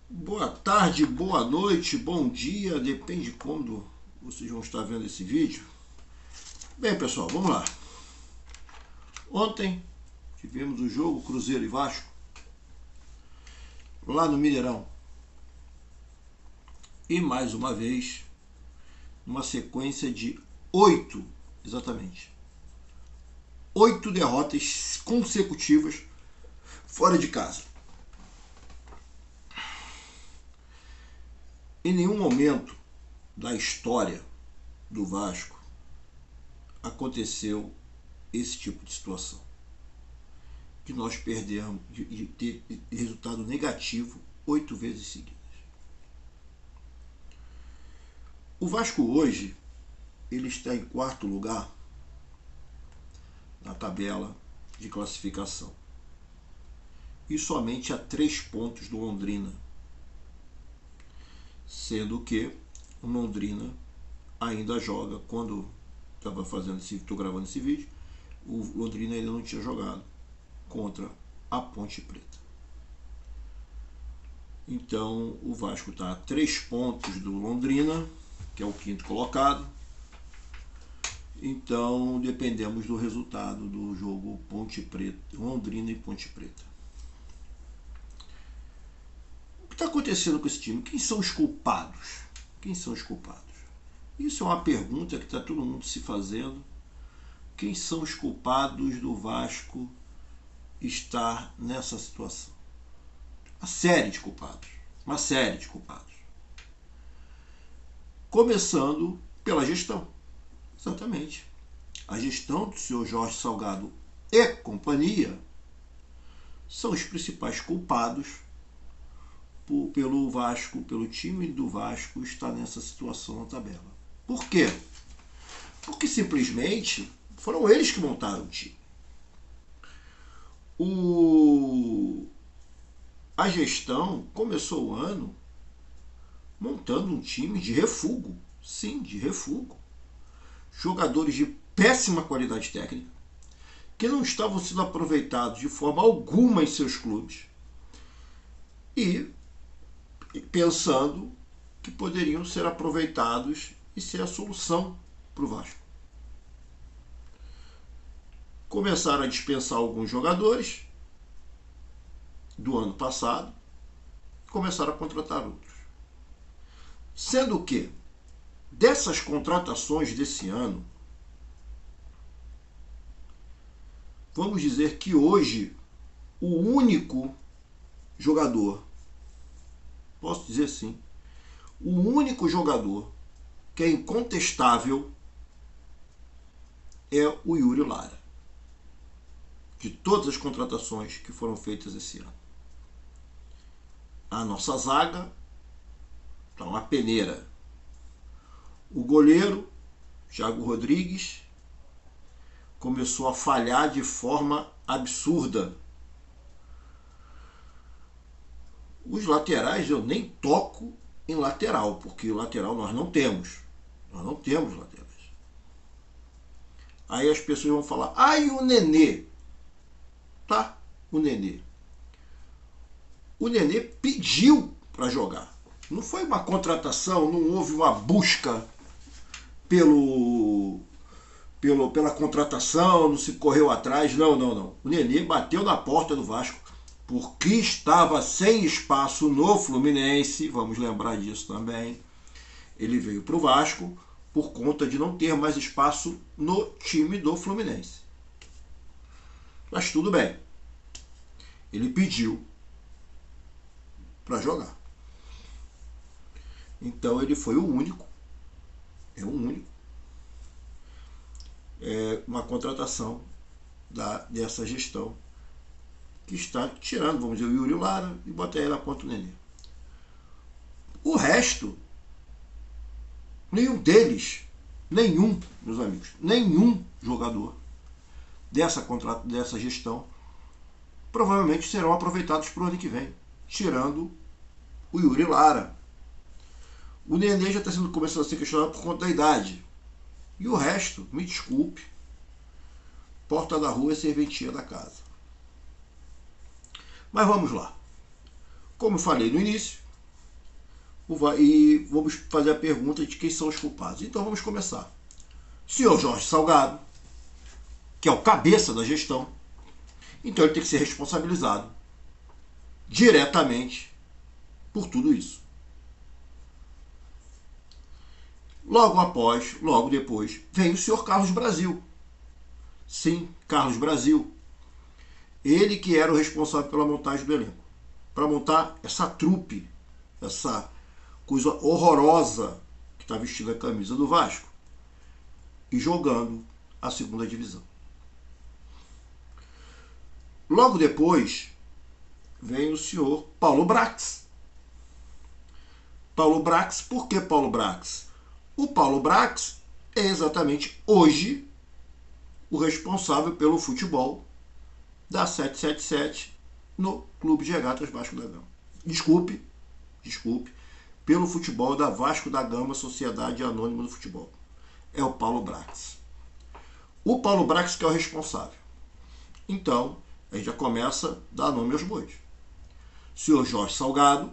Boa tarde, boa noite, bom dia, depende de quando vocês vão estar vendo esse vídeo. Bem, pessoal, vamos lá. Ontem tivemos o jogo Cruzeiro e Vasco lá no Mineirão. E mais uma vez, uma sequência de 8, exatamente, 8 derrotas consecutivas fora de casa. Em nenhum momento da história do Vasco aconteceu esse tipo de situação, de nós perdermos, de ter resultado negativo 8 vezes seguidas. O Vasco hoje ele está em quarto lugar na tabela de classificação e somente a 3 pontos do Londrina, sendo que o Londrina ainda joga. Quando estou gravando esse vídeo, o Londrina ainda não tinha jogado contra a Ponte Preta. Então o Vasco está a 3 pontos do Londrina, que é o quinto colocado. Então dependemos do resultado do jogo Ponte Preta, Londrina e Ponte Preta. O que está acontecendo com esse time? Quem são os culpados? Quem são os culpados? Isso é uma pergunta que está todo mundo se fazendo. Quem são os culpados do Vasco estar nessa situação? Uma série de culpados. Uma série de culpados. Começando pela gestão. Exatamente. A gestão do senhor Jorge Salgado e companhia são os principais culpados pelo Vasco, pelo time do Vasco estar nessa situação na tabela. Por quê? Porque simplesmente foram eles que montaram o time. A gestão começou o ano montando um time de refúgio. Sim, de refúgio. Jogadores de péssima qualidade técnica, que não estavam sendo aproveitados de forma alguma em seus clubes, e pensando que poderiam ser aproveitados e ser a solução para o Vasco. Começaram a dispensar alguns jogadores do ano passado e começaram a contratar outros. Sendo que, dessas contratações desse ano, vamos dizer que hoje o único jogador, posso dizer assim, o único jogador que é incontestável é o Yuri Lara, de todas as contratações que foram feitas esse ano. A nossa zaga está uma peneira. O goleiro, Thiago Rodrigues, começou a falhar de forma absurda. Os laterais eu nem toco em lateral, porque lateral nós não temos. Nós não temos laterais. Aí as pessoas vão falar, e o Nenê? Tá, o Nenê. O Nenê pediu para jogar. Não foi uma contratação, não houve uma busca pela contratação, não se correu atrás, não. O Nenê bateu na porta do Vasco porque estava sem espaço no Fluminense, vamos lembrar disso também. Ele veio para o Vasco por conta de não ter mais espaço no time do Fluminense. Mas tudo bem. Ele pediu para jogar. Então ele foi o único. É o único. Uma contratação dessa gestão que está tirando, vamos dizer, o Yuri Lara e botar ele na ponta do Nenê. O resto, nenhum deles, meus amigos, nenhum jogador dessa gestão provavelmente serão aproveitados para o ano que vem, tirando o Yuri Lara. O Nenê já está começando a ser questionado por conta da idade. E o resto, me desculpe, porta da rua é serventia da casa. Mas vamos lá. Como eu falei no início, E vamos fazer a pergunta de quem são os culpados. Então vamos começar. Senhor Jorge Salgado, que é o cabeça da gestão, então ele tem que ser responsabilizado diretamente por tudo isso. Logo depois, vem o senhor Carlos Brasil. Sim, Carlos Brasil. Ele que era o responsável pela montagem do elenco. Para montar essa trupe, essa coisa horrorosa que está vestindo a camisa do Vasco e jogando a segunda divisão. Logo depois, vem o senhor Paulo Brax. Paulo Brax, por que Paulo Brax? O Paulo Brax é exatamente hoje o responsável pelo futebol da 777 no Clube de Regatas Vasco da Gama. Desculpe, pelo futebol da Vasco da Gama, Sociedade Anônima do Futebol. É o Paulo Brax. O Paulo Brax que é o responsável. Então, a gente já começa a dar nome aos bois. O senhor Jorge Salgado,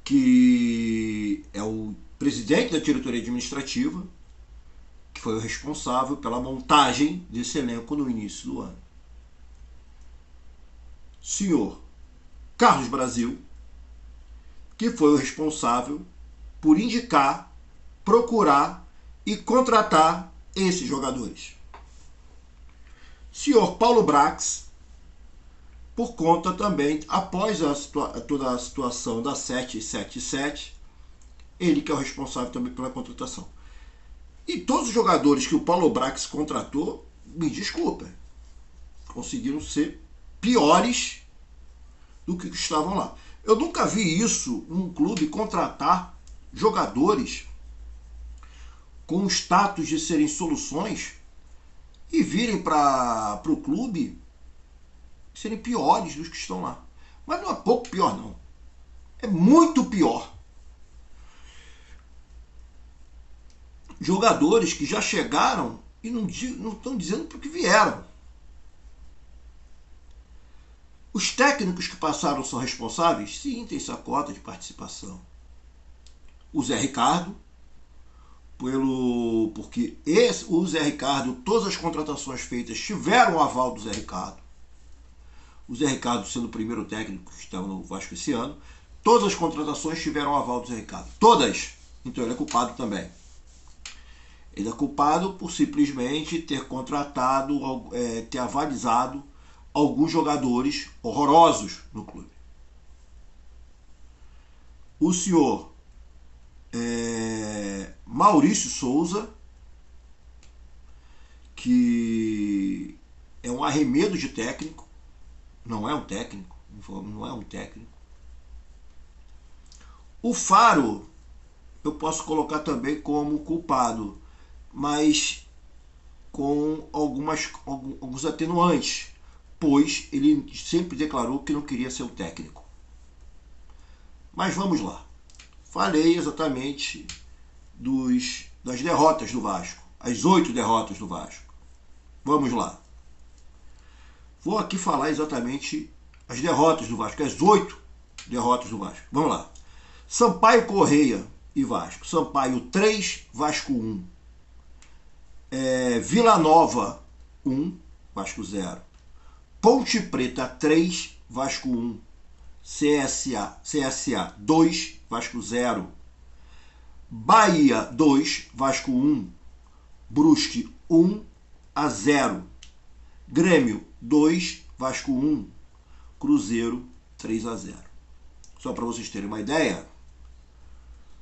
que é o presidente da diretoria administrativa, que foi o responsável pela montagem desse elenco no início do ano. Senhor Carlos Brasil, que foi o responsável por indicar, procurar e contratar esses jogadores. Senhor Paulo Brax, por conta também, após toda a situação da 777, ele que é o responsável também pela contratação. E todos os jogadores que o Paulo Brax contratou, me desculpem, conseguiram ser piores do que estavam lá. Eu nunca vi isso, um clube contratar jogadores com o status de serem soluções e virem para o clube serem piores dos que estão lá. Mas não é pouco pior, não. É muito pior. Jogadores que já chegaram e não estão dizendo para o que vieram. Os técnicos que passaram são responsáveis? Sim, tem sua cota de participação. O Zé Ricardo, porque o Zé Ricardo, todas as contratações feitas tiveram o aval do Zé Ricardo. O Zé Ricardo sendo o primeiro técnico que estava no Vasco esse ano, todas as contratações tiveram o aval do Zé Ricardo. Todas! Então ele é culpado também. Ele é culpado por simplesmente ter contratado, ter avalizado alguns jogadores horrorosos no clube. O senhor Maurício Souza, que é um arremedo de técnico, não é um técnico. O Faro eu posso colocar também como culpado, mas com alguns atenuantes, pois ele sempre declarou que não queria ser o técnico. Mas vamos lá. Falei exatamente das derrotas do Vasco, as 8 derrotas do Vasco. Vamos lá. Vou aqui falar exatamente as derrotas do Vasco, as 8 derrotas do Vasco. Vamos lá. Sampaio Correia e Vasco. Sampaio 3, Vasco 1. Vila Nova 1, Vasco 0. Ponte Preta 3, Vasco 1. CSA 2, Vasco 0. Bahia 2, Vasco 1. Brusque 1-0. Grêmio 2, Vasco 1. Cruzeiro 3-0. Só para vocês terem uma ideia,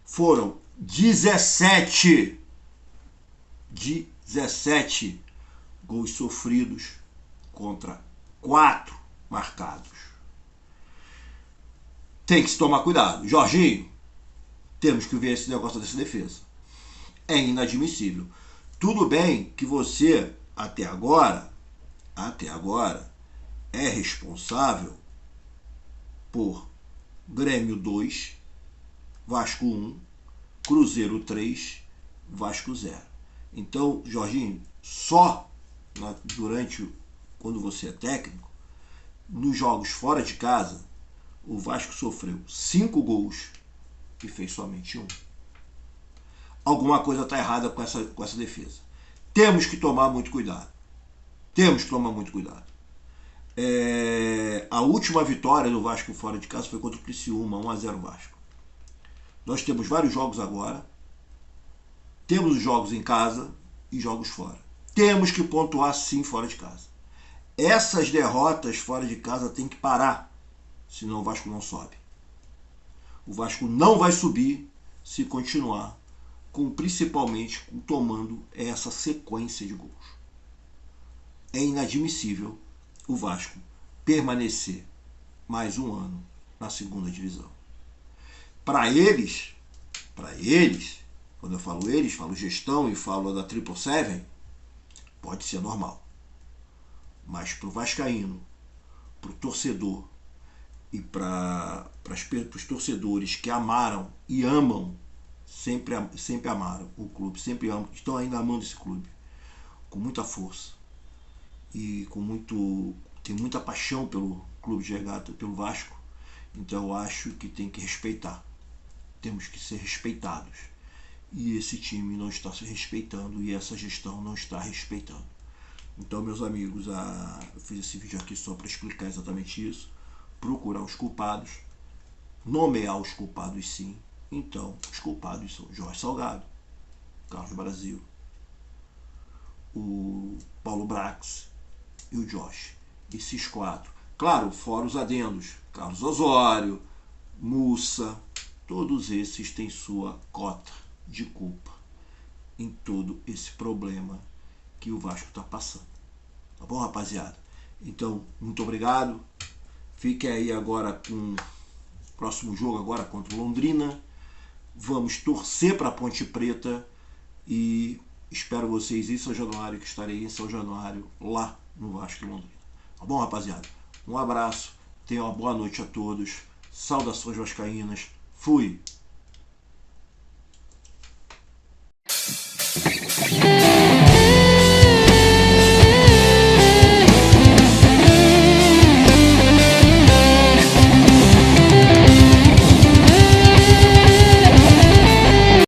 foram 17 gols sofridos contra 4 marcados. Tem que se tomar cuidado. Jorginho, temos que ver esse negócio dessa defesa. É inadmissível. Tudo bem que você, até agora, é responsável por Grêmio 2, Vasco 1, Cruzeiro 3, Vasco 0. Então, Jorginho, só quando você é técnico, nos jogos fora de casa, O Vasco sofreu 5 gols e fez somente 1. Alguma coisa está errada com essa defesa. Temos que tomar muito cuidado. Temos que tomar muito cuidado. A última vitória do Vasco fora de casa foi contra o Criciúma, 1-0 Vasco. Nós temos vários jogos agora. Temos os jogos em casa e jogos fora. Temos que pontuar sim fora de casa. Essas derrotas fora de casa tem que parar, senão o Vasco não sobe. O Vasco não vai subir se continuar principalmente tomando essa sequência de gols. É inadmissível o Vasco permanecer mais um ano na segunda divisão. Para eles, quando eu falo eles, falo gestão e falo da 777, pode ser normal. Mas para o vascaíno, para o torcedor e para os torcedores que amaram e amam, sempre amaram o clube, sempre amam, estão ainda amando esse clube, com muita força e tem muita paixão pelo clube de regata, pelo Vasco. Então eu acho que tem que respeitar. Temos que ser respeitados. E esse time não está se respeitando e essa gestão não está respeitando. Então, meus amigos, eu fiz esse vídeo aqui só para explicar exatamente isso. Procurar os culpados, nomear os culpados sim. Então, os culpados são Jorge Salgado, Carlos Brasil, o Paulo Brax e o Josh. Esses 4. Claro, fora os adendos, Carlos Osório, Mussa, todos esses têm sua cota de culpa em todo esse problema que o Vasco está passando. Tá bom, rapaziada? Então, muito obrigado. Fiquem aí agora com o próximo jogo agora contra o Londrina. Vamos torcer para a Ponte Preta e espero vocês em São Januário, que estarei em São Januário, lá no Vasco de Londrina. Tá bom, rapaziada? Um abraço, tenham uma boa noite a todos. Saudações vascaínas. Fui!